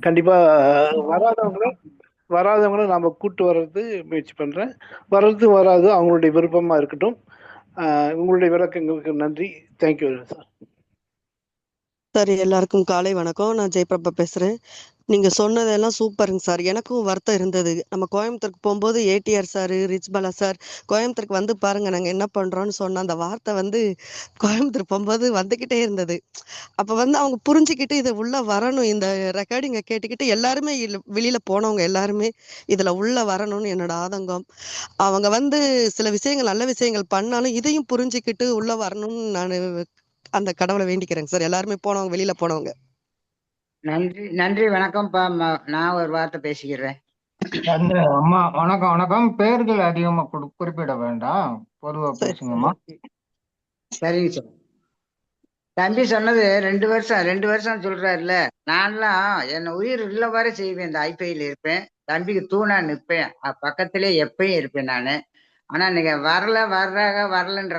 கண்டிப்பா வராதவங்கள வராதவங்கள நாம கூட்டு வர்றது முயற்சி பண்றேன். வர்றது வராது அவங்களுடைய விருப்பமா இருக்கட்டும். உங்களுடைய விளக்கங்களுக்கு நன்றி. Thank you sir. சார் எல்லாருக்கும் காலை வணக்கம். நான் ஜெயபிரபா பேசுகிறேன். நீங்கள் சொன்னதெல்லாம் சூப்பருங்க சார். எனக்கும் வருத்தம் இருந்தது. நம்ம கோயம்புத்தூருக்கு போகும்போது ADR sir, rich Bala sir கோயம்புத்தூருக்கு வந்து பாருங்கள் நாங்கள் என்ன பண்ணுறோன்னு சொன்ன அந்த வார்த்தை கோயம்புத்தூர் போகும்போது வந்துக்கிட்டே இருந்தது. அப்போ அவங்க புரிஞ்சுக்கிட்டு இதை உள்ளே வரணும், இந்த ரெக்கார்டிங்கை கேட்டுக்கிட்டு எல்லாருமே வெளியில் போனவங்க எல்லாருமே இதில் உள்ளே வரணும்னு என்னோட ஆதங்கம். அவங்க சில விஷயங்கள் நல்ல விஷயங்கள் பண்ணாலும் இதையும் புரிஞ்சுக்கிட்டு உள்ளே வரணும்னு நான் அந்த கடவுளை வேண்டிக்கிறேங்க சார். எல்லாருமே போனவங்க, வெளியில போனவங்க. நன்றி நன்றி. வணக்கம்ப்பா. நான் ஒரு வார்த்தை பேசிக்கிறேன். அம்மா வணக்கம். வணக்கம். பெயர்கள் அதிகமா குறிப்பிட வேண்டாம், பொதுவா பேசுங்கம்மா. சரிங்க சார். தம்பி சொன்னது 2 வருஷம் சொல்றாருல்ல. நான்லாம் என் உயிர் உள்ள வரை செய்வேன். இந்த ஐபிஐல இருப்பேன், தம்பிக்கு தூணா நிற்பேன், பக்கத்திலே எப்பயும் இருப்பேன் நானு. ஆனா நீங்க வரலன்ற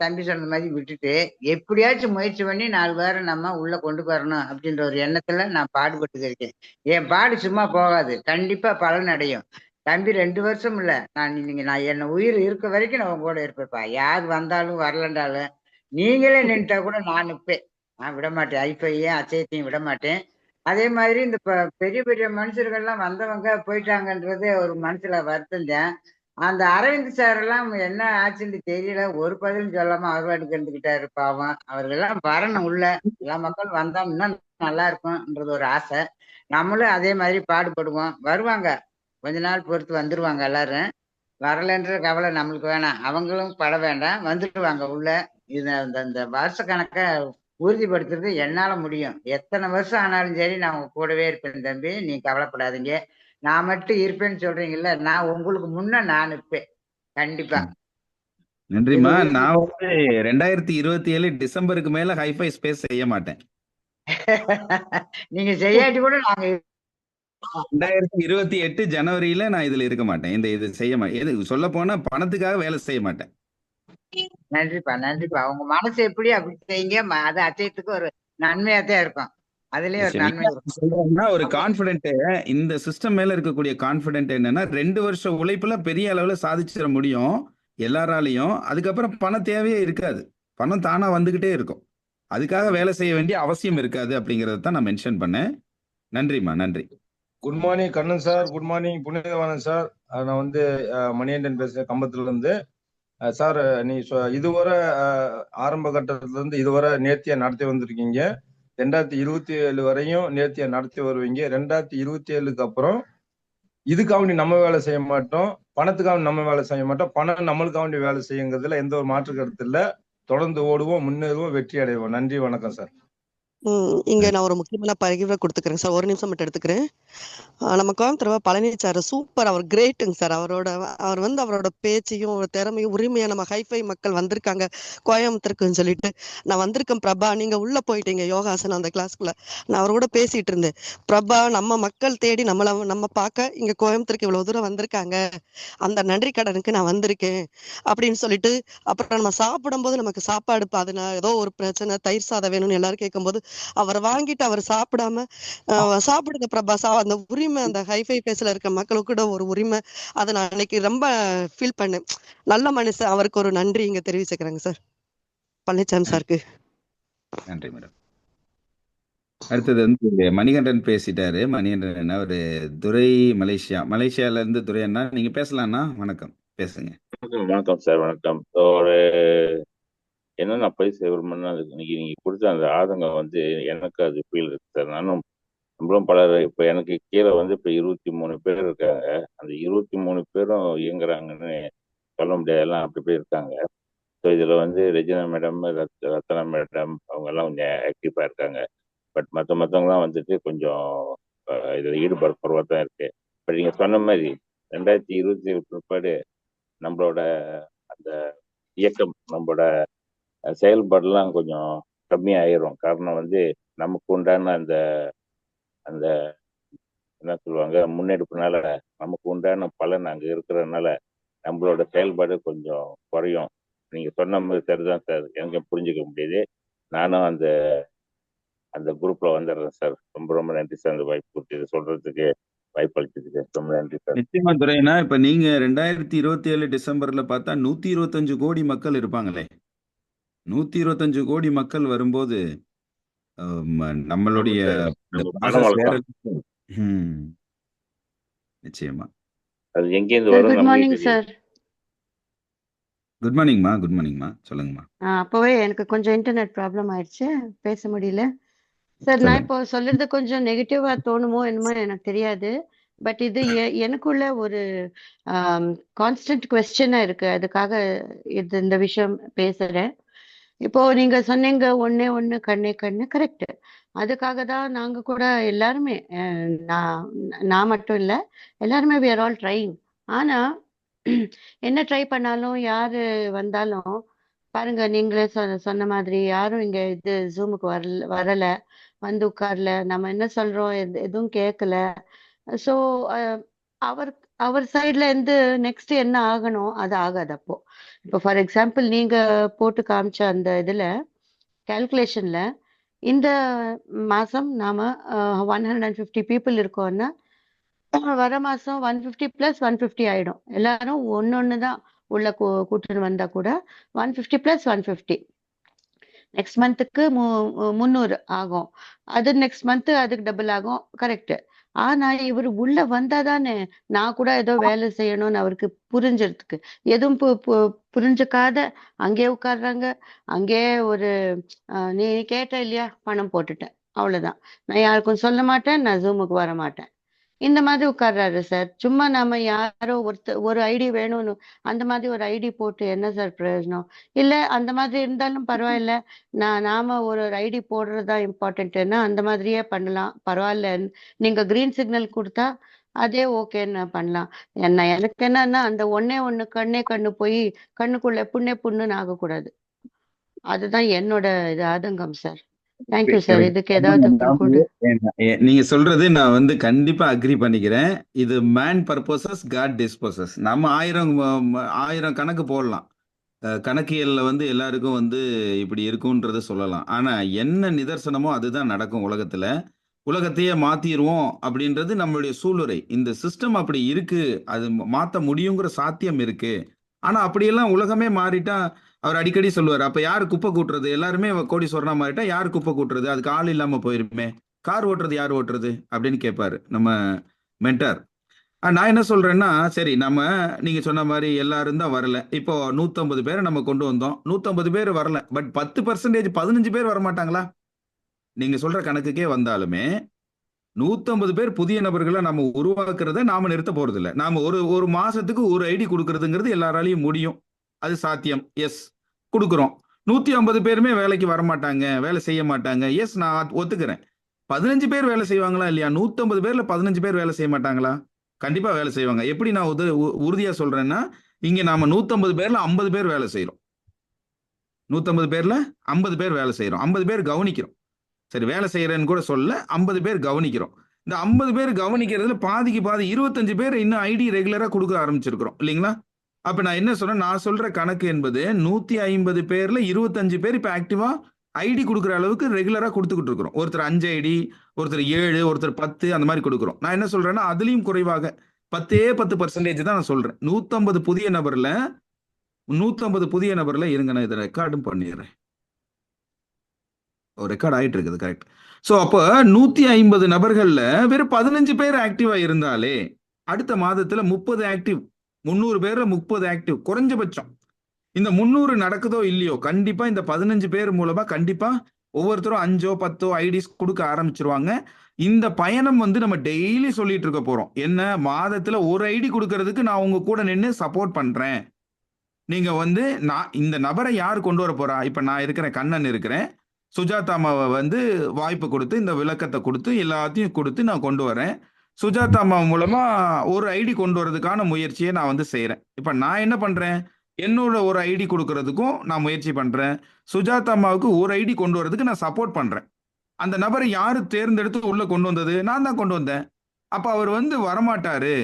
தம்பி சொன்ன மாதிரி விட்டுட்டு எப்படியாச்சும் முயற்சி பண்ணி 4 பேரை நம்ம உள்ள கொண்டு வரணும் அப்படின்ற ஒரு எண்ணத்துல நான் பாடுபட்டு இருக்கேன். என் பாடு சும்மா போகாது, கண்டிப்பா பலன் அடையும். தம்பி 2 வருஷம் இல்ல, நான் என்ன உயிர் இருக்க வரைக்கும் நான் உங்க கூட இருப்பேன்ப்பா. யார் வந்தாலும் வரலன்றாலும் நீங்களே நின்றுட்டா கூட நான் நிற்பேன். நான் விட மாட்டேன், ஐப்பையும் அச்சயத்தையும் விட மாட்டேன். அதே மாதிரி இந்த பெரிய பெரிய மனுஷர்கள்லாம் வந்தவங்க போயிட்டாங்கன்றது ஒரு மனசுல வருத்தம் தான். அந்த அரவிந்த் சார் எல்லாம் என்ன ஆச்சுன்னு தெரியல, ஒரு பதிலும் சொல்லாம அவர் வாட்டுக்கு இருந்துகிட்டாரு பாவம். அவர்களெல்லாம் வரணும் உள்ள, எல்லா மக்களும் வந்தா இன்னும் நல்லா இருக்கும்ன்றது ஒரு ஆசை. நம்மளும் அதே மாதிரி பாடுபடுவோம். வருவாங்க, கொஞ்ச நாள் பொறுத்து வந்துருவாங்க எல்லாரும். வரலன்ற கவலை நம்மளுக்கு வேணாம், அவங்களும் பட வேண்டாம், வந்துடுவாங்க உள்ள. இது இந்த வருஷ கணக்கை உறுதிப்படுத்துறது என்னால முடியும். எத்தனை வருஷம் ஆனாலும் சரி நான் உங்க கூடவே இருப்பேன் தம்பி, நீ கவலைப்படாதீங்க. நான் மட்டும் இருப்பேன்னு சொல்றீங்கல்ல, நான் உங்களுக்கு முன்ன நான் இருப்பேன் கண்டிப்பா. நன்றிம்மா. நான் 2027 டிசம்பருக்கு மேல ஹைஃபை ஸ்பேஸ் செய்ய மாட்டேன். நீங்க செய்யாட்டி கூட நாங்க 2028 ஜனவரியில நான் இதுல இருக்க மாட்டேன். இது செய்ய மாட்டேன். சொல்ல போனா பணத்துக்காக வேலை செய்ய மாட்டேன். நன்றிப்பா நன்றிப்பா. உங்க மனசு எப்படி அப்படி செய்யுங்க, அது அச்சயத்துக்கு ஒரு நன்மையாத்தான் இருக்கும். அதுலயும் ஒரு நன்மை இருக்கும். ஒரு கான்பிடென்ட், இந்த சிஸ்டம் மேல இருக்கக்கூடிய கான்பிடென்ட் என்னன்னா 2 வருஷ உழைப்புல பெரிய அளவுல சாதிச்சிட முடியும் எல்லாராலையும். அதுக்கப்புறம் பணம் தேவையே இருக்காது, பணம் தானா வந்துகிட்டே இருக்கும். அதுக்காக வேலை செய்ய வேண்டிய அவசியம் இருக்காது அப்படிங்கறத தான் நான் மென்ஷன் பண்ணேன். நன்றிம்மா, நன்றி. Good morning Kannan sir. Good morning Punithavanan sir. நான் மணிகண்டன் பேசுறேன், கம்பத்துல இருந்து. சார், நீ இதுவரை ஆரம்ப கட்டத்துல இருந்து இதுவரை நேர்த்தியா நடத்தி வந்திருக்கீங்க. 2027 வரையும் நேர்த்தியா நடத்தி வருவீங்க. 2027க்கு அப்புறம் இதுக்காக நம்ம வேலை செய்ய மாட்டோம், பணத்துக்காக நம்ம வேலை செய்ய மாட்டோம், பணம் நம்மளுக்காக வேலை செய்யுங்கிறதுல எந்த ஒரு மாற்று கருத்து இல்லை. தொடர்ந்து ஓடுவோம், முன்னேறுவோம், வெற்றி அடைவோம். நன்றி, வணக்கம் சார். இங்க நான் ஒரு முக்கியமான பகிர்வை கொடுத்துக்கிறேன் சார். ஒரு நிமிஷம் மட்டும் எடுத்துக்கிறேன். நம்ம கோயம்புத்தூர் பழனி சார் சூப்பர், அவர் கிரேட்டுங்க சார். அவர் அவரோட பேச்சையும் திறமையும் உரிமையா நம்ம ஹைஃபை மக்கள் வந்திருக்காங்க கோயம்புத்தூருக்குன்னு சொல்லிட்டு. நான் வந்திருக்கேன் பிரபா, நீங்க உள்ள போயிட்டீங்க யோகாசனம் அந்த கிளாஸ்க்குள்ள. நான் அவரோட பேசிட்டு இருந்தேன். பிரபா, நம்ம மக்கள் தேடி நம்ம பார்க்க இங்க கோயம்புத்தூருக்கு இவ்வளவு தூரம் வந்திருக்காங்க, அந்த நன்றி கடனுக்கு நான் வந்திருக்கேன் அப்படின்னு சொல்லிட்டு. அப்புறம் நம்ம சாப்பிடும் போது நமக்கு சாப்பாடு ஏதோ ஒரு பிரச்சனை, தயிர் சாதம் வேணும்னு எல்லாரும் கேட்கும்போது அவர் வாங்கிட்டு அவர் சாப்பிடாம சாப்பிடுங்க பிரபா, அந்த உரிமை அந்த ஹைஃபை பேஸ்ல இருக்க மக்களுக்கு கூட ஒரு உரிமை. அதை நான் அன்னைக்கு ரொம்ப ஃபீல் பண்ணேன். நல்ல மனுஷன், அவருக்கு ஒரு நன்றி இங்க தெரிவிச்சுக்கிறேங்க சார், பழனிசாமி சாருக்கு. நன்றி மேடம். அடுத்தது மணிகண்டன் பேசிட்டாரு. மணிகண்டன் ஒரு துரை, மலேசியால இருந்து துரை அண்ணா, நீங்க பேசலாம்னா. வணக்கம், பேசுங்க. வணக்கம் சார். வணக்கம். ஒரு என்னன்னா பேச விரும்புனா, இன்னைக்கு நீங்க கொடுத்த அந்த ஆதங்கம் எனக்கு அது ஃபீல் இருக்கு சார். நானும் நம்மளும் பலர் இப்போ எனக்கு கீழே இப்போ 23 பேர் இருக்காங்க. அந்த 23 பேரும் இயங்குறாங்கன்னு சொல்ல முடியாது, எல்லாம் அப்படி போய் இருக்காங்க. ஸோ இதில் ரெஜினா மேடம், ரத்னா மேடம் அவங்க எல்லாம் கொஞ்சம் ஆக்டிவாக இருக்காங்க. பட் மற்றவங்களாம் கொஞ்சம் இதில் ஈடுபாடு குறைவாக தான் இருக்கு. பட் நீங்கள் சொன்ன மாதிரி 2027 பிற்பாடு நம்மளோட அந்த இயக்கம், நம்மளோட செயல்பாடுலாம் கொஞ்சம் கம்மியாயிரும். காரணம் நமக்கு உண்டான அந்த அந்த என்ன சொல்லுவாங்க, முன்னெடுப்புனால நமக்கு உண்டான பலன் அங்கே இருக்கிறதுனால நம்மளோட செயல்பாடு கொஞ்சம் குறையும். நீங்க சொன்ன மாதிரி சரிதான் சார், எனக்கு புரிஞ்சுக்க முடியுது. நானும் அந்த அந்த குரூப்ல வந்துடுறேன் சார். ரொம்ப ரொம்ப நன்றி சார், அந்த வாய்ப்பு கொடுத்தது சொல்றதுக்கு, வாய்ப்பு அளிச்சதுக்கு ரொம்ப நன்றி சார். நிச்சயமா துரைனா, இப்ப நீங்க 2027 டிசம்பர்ல பார்த்தா 125 கோடி மக்கள் இருப்பாங்களே. 125 கோடி மக்கள் வரும்போது நம்மளுடைய இந்த நம்ம பணம் ப்ராசஸ் வேற வளர்க்கலாம். ம், நிச்சயமா. அது எங்கேருந்து சார் வரும் குட் நமக்கே மார்னிங் தெரியாது. சார். குட் மார்னிங்மா, குட் மார்னிங்மா, சொல்லுங்கம்மா. அப்போவே எனக்கு கொஞ்சம் இன்டர்நெட் ப்ராப்ளம் ஆயிடுச்சு, பேச முடியல. சார் நான் சொல்லுங்க. இப்போ சொல்றது கொஞ்சம் நெகட்டிவா தோணுமோ என்னமோ எனக்கு தெரியாது. பட் இது எனக்குள்ள ஒரு கான்ஸ்டன்ட் கொஸ்டினா இருக்கு. அதுக்காக இந்த விஷயம் பேசுறேன். இப்போ நீங்க சொன்னீங்க ஒண்ணே ஒண்ணு கண்ணே கண்ணு, கரெக்ட். அதுக்காக தான் நாங்க கூட எல்லாருமே நான் நான் மட்டும் இல்ல, எல்லாருமே we are all trying. ஆனா என்ன ட்ரை பண்ணாலும் யாரு வந்தாலும் பாருங்க, நீங்களே சொன்ன மாதிரி யாரும் இங்க இது ஜூமுக்கு வரல, வந்து உட்கார்ல, நம்ம என்ன சொல்றோம் எதுவும் கேட்கல. ஸோ அவர் அவர் சைட்ல இருந்து நெக்ஸ்ட் என்ன ஆகணும் அது ஆகாது. அப்போ இப்போ ஃபார் எக்ஸாம்பிள் நீங்க போட்டு காமிச்ச அந்த இதுல கால்குலேஷன்ல இந்த மாசம் நாம 150 பீப்புள் இருக்கோம்னா வர மாசம் 150 பிளஸ் 150 ஆயிடும். எல்லாரும் ஒன்னொன்னு தான் உள்ள கூட்டிட்டு வந்தா கூட 150 பிளஸ் 150 நெக்ஸ்ட் மந்த்துக்கு 300 ஆகும். அது நெக்ஸ்ட் மந்த் அதுக்கு டபுள் ஆகும், கரெக்ட். ஆனா இவர் உள்ள வந்தாதானே நான் கூட ஏதோ வேலை செய்யணும்னு அவருக்கு புரிஞ்சிருக்கு. எதுவும் புரிஞ்சுக்காத அங்கேயே உட்கார்றாங்க. அங்கேயே ஒரு நீ கேட்ட இல்லையா, பணம் போட்டுட்டேன், அவ்வளவுதான். நான் யாருக்கும் சொல்ல மாட்டேன், நான் ஜூமுக்கு வர மாட்டேன், இந்த மாதிரி உட்கார்றாரு சார். சும்மா நாம யாரோ ஒரு ஐடி வேணும்னு அந்த மாதிரி ஒரு ஐடி போட்டு என்ன சார் பிரயோஜனம்? இல்ல அந்த மாதிரி இருந்தாலும் பரவாயில்ல, நாம ஒரு ஐடி போடுறதா இம்பார்ட்டன்ட்னா அந்த மாதிரியே பண்ணலாம், பரவாயில்ல. நீங்க கிரீன் சிக்னல் கொடுத்தா அதே ஓகேன்னு பண்ணலாம். எனக்கு என்னன்னா அந்த ஒண்ணே ஒண்ணு கண்ணே கண்ணு போய் கண்ணுக்குள்ள புண்ணே புண்ணுன்னு ஆகக்கூடாது. அதுதான் என்னோட இது ஆதங்கம் சார். Thank you sir. இதுக்கு ஏதாவது கூட நீங்க சொல்றது நான் கண்டிப்பா அக்ரி பண்ணிக்கிறேன். இது மேன் பர்பசஸ் காட் டிஸ்போசஸ். நம்ம ஆயிரம் கணக்கு போடலாம். கணக்கியல்ல எல்லாருக்கும் இப்படி இருக்கும்ன்றது சொல்லலாம். ஆனா என்ன நிதர்சனமோ அதுதான் நடக்கும் உலகத்துல. உலகத்தையே மாத்திடுவோம் அப்படின்றது நம்மளுடைய சூளுரை. இந்த சிஸ்டம் அப்படி இருக்கு, அது மாத்த முடியுங்கிற சாத்தியம் இருக்கு. ஆனா அப்படியெல்லாம் உலகமே மாறிட்டா, அவர் அடிக்கடி சொல்லுவார், அப்ப யாரு குப்பை கூட்டுறது? எல்லாருமே கோடீஸ்வரனா மாறிட்டா யாரு குப்பை கூட்டுறது? அதுக்கு ஆள் இல்லாம போயிருமே, கார் ஓட்டுறது யார் ஓட்டுறது அப்படின்னு கேட்பாரு நம்ம மென்டார். நான் என்ன சொல்றேன்னா, சரி நம்ம நீங்க சொன்ன மாதிரி எல்லாரும் தான் வரல. இப்போ 150 பேரை நம்ம கொண்டு வந்தோம், 150 பேர் வரல. பட் 10% 15 பேர் வரமாட்டாங்களா? நீங்க சொல்ற கணக்குக்கே வந்தாலுமே 150 பேர் புதிய நபர்களை நம்ம உருவாக்குறத நாம நிறுத்த போறது இல்லை. நாம ஒரு மாசத்துக்கு ஒரு ஐடி கொடுக்கறதுங்கிறது எல்லாராலையும் முடியும், அது சாத்தியம். எஸ், கொடுக்குறோம். 150 பேருமே வேலைக்கு வரமாட்டாங்க, வேலை செய்ய மாட்டாங்க. எஸ், நான் ஒத்துக்கிறேன். 15 பேர் வேலை செய்வாங்களா இல்லையா? 150 பேர்ல 15 பேர் வேலை செய்ய மாட்டாங்களா? கண்டிப்பா வேலை செய்வாங்க. எப்படி நான் உறுதியா சொல்றேன்னா, இங்க நாம 150 பேர்ல 50 பேர் வேலை செய்யறோம். 150 பேர்ல 50 பேர் வேலை செய்யறோம், 50 பேர் கவனிக்கிறோம். சரி, வேலை செய்யறேன்னு கூட சொல்ல, 50 பேர் கவனிக்கிறோம். இந்த 50 பேர் கவனிக்கிறதுல பாதிக்கு பாதி 25 பேர் இன்னும் ஐடி ரெகுலரா கொடுக்க ஆரம்பிச்சிருக்கிறோம் இல்லைங்களா? அப்ப நான் என்ன சொல்றேன், நான் சொல்ற கணக்கு என்பது 150 பேர்ல 25 பேர் இப்ப ஆக்டிவா ஐடி கொடுக்குற அளவுக்கு ரெகுலரா கொடுத்துக்கிட்டு இருக்கிறோம். ஒருத்தர் 5 ஐடி, ஒருத்தர் 7, ஒருத்தர் 10, அந்த மாதிரி கொடுக்குறோம். நான் என்ன சொல்றேன்னா, அதுலயும் குறைவாக 10% தான் நான் சொல்றேன். 150 புதிய நபர்ல இருங்க, நான் இதை ரெக்கார்டும் பண்ணிடுறேன். ரெக்கார்ட் ஆயிட்டு இருக்குது, கரெக்ட். சோ அப்ப 150 நபர்கள்ல வெறும் 15 பேர் ஆக்டிவா இருந்தாலே அடுத்த மாதத்துல 30 ஆக்டிவ், 300 பேர்ல 30 ஆக்டிவ் குறைஞ்சபட்சம். இந்த 300 நடக்குதோ இல்லையோ, கண்டிப்பா இந்த 15 பேர் மூலமா கண்டிப்பா ஒவ்வொருத்தரும் 5 10 ஐடிஸ் கொடுக்க ஆரம்பிச்சிருவாங்க. இந்த பயணம் நம்ம டெய்லி சொல்லிட்டு இருக்க போறோம். என்ன, மாதத்துல ஒரு ஐடி கொடுக்கறதுக்கு நான் உங்க கூட நின்று சப்போர்ட் பண்றேன். நீங்க நான் இந்த நபரை யார் கொண்டு வர போறா? இப்ப நான் இருக்கிறேன், கண்ணன் இருக்கிறேன், சுஜாதாமாவை வாய்ப்பு கொடுத்து இந்த விளக்கத்தை கொடுத்து எல்லாத்தையும் கொடுத்து நான் கொண்டு வரேன். சுஜாதாமா மூலமா ஒரு ஐடி கொண்டு வரதுக்கான முயற்சியை நான் செய்யறேன். இப்ப நான் என்ன பண்றேன், என்னோட ஒரு ஐடி கொடுக்கறதுக்கும் நான் முயற்சி பண்றேன். சுஜாதாமாவுக்கு ஒரு ஐடி கொண்டு வரதுக்கு நான் சப்போர்ட் பண்றேன். அந்த நபரை யாரு தேர்ந்தெடுத்து உள்ள கொண்டு வந்தது? நான் தான் கொண்டு வந்தேன். அப்ப அவர் வரமாட்டாரு,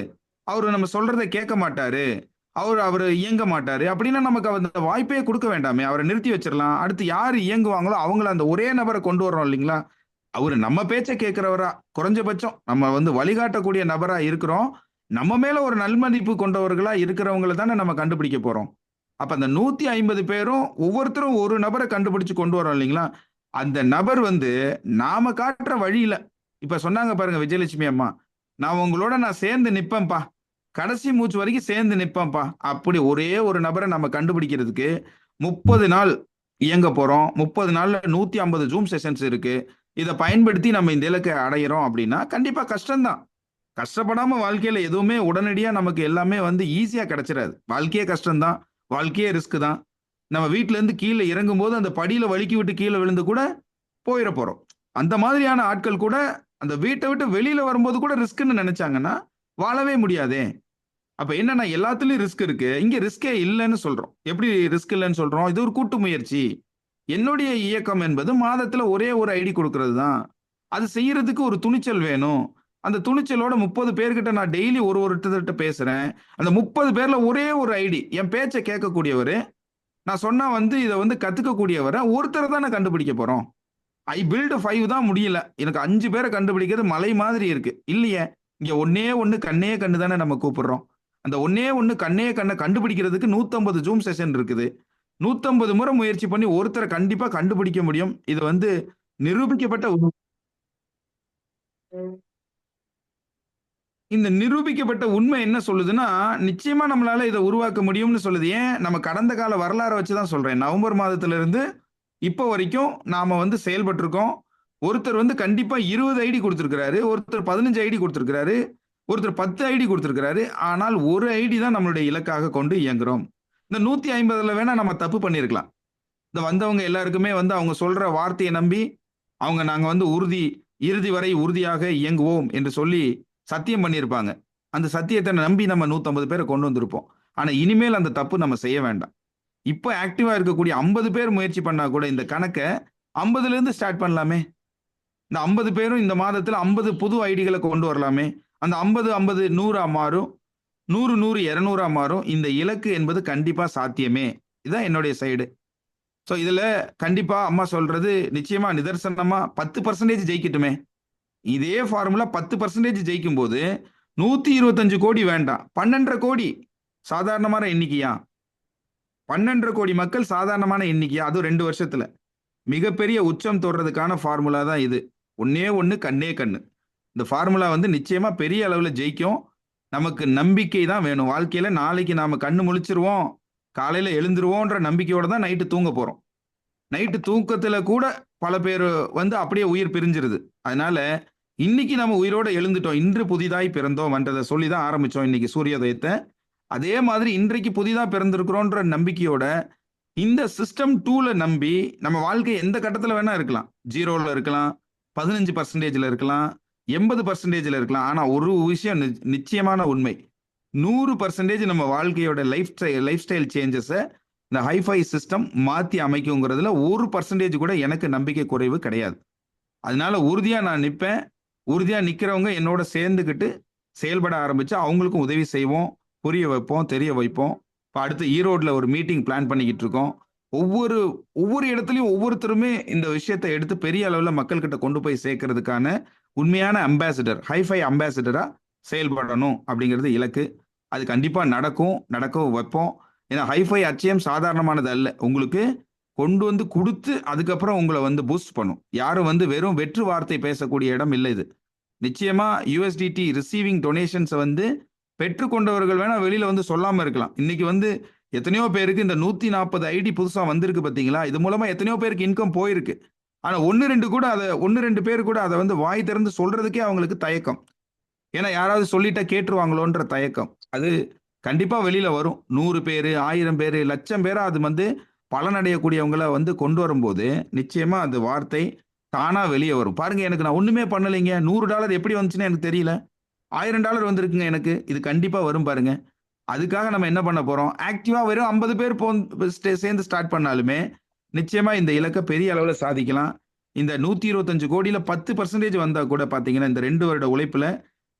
அவரு நம்ம சொல்றதை கேட்க மாட்டாரு, அவர் இயங்க மாட்டாரு அப்படின்னா நமக்கு அந்த வாய்ப்பே கொடுக்க வேண்டாமே, அவரை நிறுத்தி வச்சிடலாம். அடுத்து யார் இயங்குவாங்களோ அவங்கள அந்த ஒரே நபரை கொண்டு வர்றோம் இல்லைங்களா? அவரு நம்ம பேச்சை கேட்கிறவரா, குறைஞ்சபட்சம் நம்ம வந்து வழிகாட்டக்கூடிய நபரா இருக்கிறோம். நம்ம மேல ஒரு நல்மதிப்பு கொண்டவர்களா இருக்கிறவங்கள தானே நம்ம கண்டுபிடிக்க போறோம். அப்ப அந்த 150 பேரும் ஒவ்வொருத்தரும் ஒரு நபரை கண்டுபிடிச்சு கொண்டு வரோம் இல்லைங்களா? அந்த நபர் வந்து நாம காட்டுற வழியில இப்ப சொன்னாங்க பாருங்க விஜயலட்சுமி அம்மா, நான் சேர்ந்து நிப்பேன்ப்பா. கடைசி மூச்சு வரைக்கும் சேர்ந்து நிப்பேன்ப்பா. அப்படி ஒரே ஒரு நபரை நம்ம கண்டுபிடிக்கிறதுக்கு 30 நாள் இயங்க போறோம். 30 நாள்ல 150 ஜூம் செஷன்ஸ் இருக்கு. இதை பயன்படுத்தி நம்ம இந்த இலக்கை அடையிறோம் அப்படின்னா கண்டிப்பா கஷ்டம்தான். கஷ்டப்படாம வாழ்க்கையில எதுவுமே உடனடியா நமக்கு எல்லாமே வந்து ஈஸியா கிடைச்சிடாது. வாழ்க்கையே கஷ்டம்தான், வாழ்க்கையே ரிஸ்க் தான். நம்ம வீட்ல இருந்து கீழே இறங்கும் போது அந்த படியில வழுக்கி விட்டு கீழே விழுந்து கூட போயிட போறோம். அந்த மாதிரியான ஆட்கள் கூட அந்த வீட்டை விட்டு வெளியில வரும்போது கூட ரிஸ்க்னு நினைச்சாங்கன்னா வாழவே முடியாதே. அப்ப என்னன்னா எல்லாத்துலயும் ரிஸ்க் இருக்கு, இங்க ரிஸ்கே இல்லைன்னு சொல்றோம். எப்படி ரிஸ்க் இல்லைன்னு சொல்றோம்? இது ஒரு கூட்டு முயற்சி. என்னுடைய இயக்கம் என்பது மாதத்துல ஒரே ஒரு ஐடி கொடுக்கிறது தான். அது செய்யறதுக்கு ஒரு துணிச்சல் வேணும். அந்த துணிச்சலோட 30 பேர்கிட்ட நான் டெய்லி ஒருத்தர்கிட்ட பேசுறேன். அந்த 30 பேர்ல ஒரே ஒரு ஐடி என் பேச்சை கேட்கக்கூடியவர், நான் சொன்னா வந்து இதை வந்து கத்துக்கக்கூடியவரை ஒருத்தரை தான் நான் கண்டுபிடிக்க போறோம். ஐ பில்ட் 5 தான் முடியல, எனக்கு 5 பேரை கண்டுபிடிக்கிறது மலை மாதிரி இருக்கு இல்லையே. இங்க ஒன்னே ஒண்ணு கண்ணே கண்ணு தானே நம்ம கூப்பிடுறோம். அந்த ஒன்னே ஒண்ணு கண்ணே கண்ணை கண்டுபிடிக்கிறதுக்கு 150 ஜூம் செஷன் இருக்குது. 150 முறை முயற்சி பண்ணி ஒருத்தரை கண்டிப்பா கண்டுபிடிக்க முடியும். இது வந்து நிரூபிக்கப்பட்ட இந்த நிரூபிக்கப்பட்ட உண்மை என்ன சொல்லுதுன்னா, நிச்சயமா நம்மளால இதை உருவாக்க முடியும்னு சொல்லுது. ஏன்? நம்ம கடந்த கால வரலாறை வச்சுதான் சொல்றேன். நவம்பர் மாதத்துல இருந்து இப்போ வரைக்கும் நாம வந்து செயல்பட்டு இருக்கோம். ஒருத்தர் வந்து கண்டிப்பா 20 ஐடி கொடுத்திருக்கிறாரு, ஒருத்தர் 15 ஐடி கொடுத்திருக்கிறாரு, ஒருத்தர் 10 ஐடி கொடுத்திருக்கிறாரு. ஆனால் ஒரு ஐடி தான் நம்மளுடைய இலக்காக கொண்டு இயங்குறோம். இந்த 150ல வேணா நம்ம தப்பு பண்ணியிருக்கலாம். இந்த வந்தவங்க எல்லாருக்குமே வந்து அவங்க சொல்ற வார்த்தையை நம்பி நாங்க வந்து இறுதி வரை உறுதியாக இயங்குவோம் என்று சொல்லி சத்தியம் பண்ணியிருப்பாங்க. அந்த சத்தியத்தை நம்பி நம்ம 150 பேரை கொண்டு வந்திருப்போம். ஆனா இனிமேல் அந்த தப்பு நம்ம செய்ய வேண்டாம். இப்போ ஆக்டிவா இருக்கக்கூடிய 50 பேர் முயற்சி பண்ணா கூட இந்த கணக்கை 50ல இருந்து ஸ்டார்ட் பண்ணலாமே. இந்த 50 பேரும் இந்த மாதத்துல 50 புது ஐடிகளை கொண்டு வரலாமே. அந்த 50 50 100 மாறும், 100 100 200 மாறும். இந்த இலக்கு என்பது கண்டிப்பா சாத்தியமே. இதுதான் என்னுடைய சைடு. ஸோ இதுல கண்டிப்பா அம்மா சொல்றது நிச்சயமா நிதர்சனமா 10% ஜெயிக்கட்டுமே. இதே ஃபார்முலா 10% ஜெயிக்கும் போது 125 கோடி வேண்டாம், 12.5 கோடி சாதாரணமான எண்ணிக்கையா? 12.5 கோடி மக்கள் சாதாரணமான எண்ணிக்கையா? அதுவும் 2 வருஷத்துல மிகப்பெரிய உச்சம் தொடுறதுக்கான ஃபார்முலா தான் இது. ஒன்னே ஒண்ணு கண்ணே கண்ணு. இந்த ஃபார்முலா வந்து நிச்சயமா பெரிய அளவுல ஜெயிக்கும். நமக்கு நம்பிக்கை தான் வேணும். வாழ்க்கையில நாளைக்கு நாம கண்ணு முழிச்சிருவோம், காலையில எழுந்துருவோன்ற நம்பிக்கையோட தான் நைட்டு தூங்க போறோம். நைட்டு தூக்கத்துல கூட பல பேர் வந்து அப்படியே உயிர் பிரிஞ்சிருது. அதனால இன்னைக்கு நம்ம உயிரோட எழுந்துட்டோம், இன்று புதிதாய் பிறந்தோம்ன்றதை சொல்லி தான் ஆரம்பிச்சோம் இன்னைக்கு சூரியோதயத்தை. அதே மாதிரி இன்றைக்கு புதிதா பிறந்திருக்கிறோன்ற நம்பிக்கையோட இந்த சிஸ்டம் 2ல நம்பி நம்ம வாழ்க்கை எந்த கட்டத்துல வேணா இருக்கலாம். 0ல இருக்கலாம், 15%ல இருக்கலாம், 80%ல இருக்கலாம். ஆனா ஒரு விஷயம் நிச்சயமான உண்மை, 100% நம்ம வாழ்க்கையோட லைஃப் ஸ்டைல் சேஞ்சஸை இந்த ஹைஃபை சிஸ்டம் மாத்தி அமைக்குங்கிறதுல 1% கூட எனக்கு நம்பிக்கை குறைவு கிடையாது. அதனால உறுதியா நான் நிற்பேன். உறுதியா நிக்கிறவங்க என்னோட சேர்ந்துக்கிட்டு செயல்பட ஆரம்பிச்சு அவங்களுக்கும் உதவி செய்வோம், புரிய வைப்போம், தெரிய வைப்போம். இப்போ அடுத்து ஈரோட்ல ஒரு மீட்டிங் பிளான் பண்ணிக்கிட்டு இருக்கோம். ஒவ்வொரு இடத்துலையும் ஒவ்வொருத்தருமே இந்த விஷயத்தை எடுத்து பெரிய அளவுல மக்கள்கிட்ட கொண்டு போய் சேர்க்கறதுக்கான உண்மையான அம்பாசிடர், ஹைஃபை அம்பாசிடரா செயல்படணும் அப்படிங்கிறது இலக்கு. அது கண்டிப்பா நடக்கவும் வைப்போம். ஏன்னா ஹைஃபை அச்சயம் சாதாரணமானது அல்ல. உங்களுக்கு கொண்டு வந்து கொடுத்து அதுக்கப்புறம் உங்களை வந்து பூஸ்ட் பண்ணும். யாரும் வந்து வெறும் வெற்று வார்த்தை பேசக்கூடிய இடம் இல்லை இது. நிச்சயமா யூஎஸ்டிடி ரிசீவிங் டொனேஷன்ஸை வந்து பெற்றுக்கொண்டவர்கள் வேணா வெளியில வந்து சொல்லாம இருக்கலாம். இன்னைக்கு வந்து எத்தனையோ பேருக்கு இந்த 140 ஐடி புதுசா வந்திருக்கு பார்த்தீங்களா? இது மூலமா எத்தனையோ பேருக்கு இன்கம் போயிருக்கு. ஆனா 1-2 பேர் கூட அதை வந்து வாய் திறந்து சொல்றதுக்கே அவங்களுக்கு தயக்கம். ஏன்னா யாராவது சொல்லிட்டா கேட்டுருவாங்களோன்ற தயக்கம். அது கண்டிப்பா வெளியில வரும். 100 பேர், 1000 பேர், லட்சம் பேரா அது வந்து பலனடையக்கூடியவங்களை வந்து கொண்டு வரும்போது நிச்சயமா அந்த வார்த்தை தானா வெளியே வரும். பாருங்க, எனக்கு நான் ஒண்ணுமே பண்ணலைங்க, $100 எப்படி வந்துச்சுன்னு எனக்கு தெரியல, $1000 வந்திருக்குங்க எனக்கு. இது கண்டிப்பா வரும் பாருங்க. அதுக்காக நம்ம என்ன பண்ண போறோம்? ஆக்டிவா வெறும் 50 பேர் சேர்ந்து ஸ்டார்ட் பண்ணாலுமே நிச்சயமா இந்த இலக்கை பெரிய அளவுல சாதிக்கலாம். இந்த 125 கோடியில 10% வந்தா கூட பாத்தீங்கன்னா இந்த 2 வருட உழைப்புல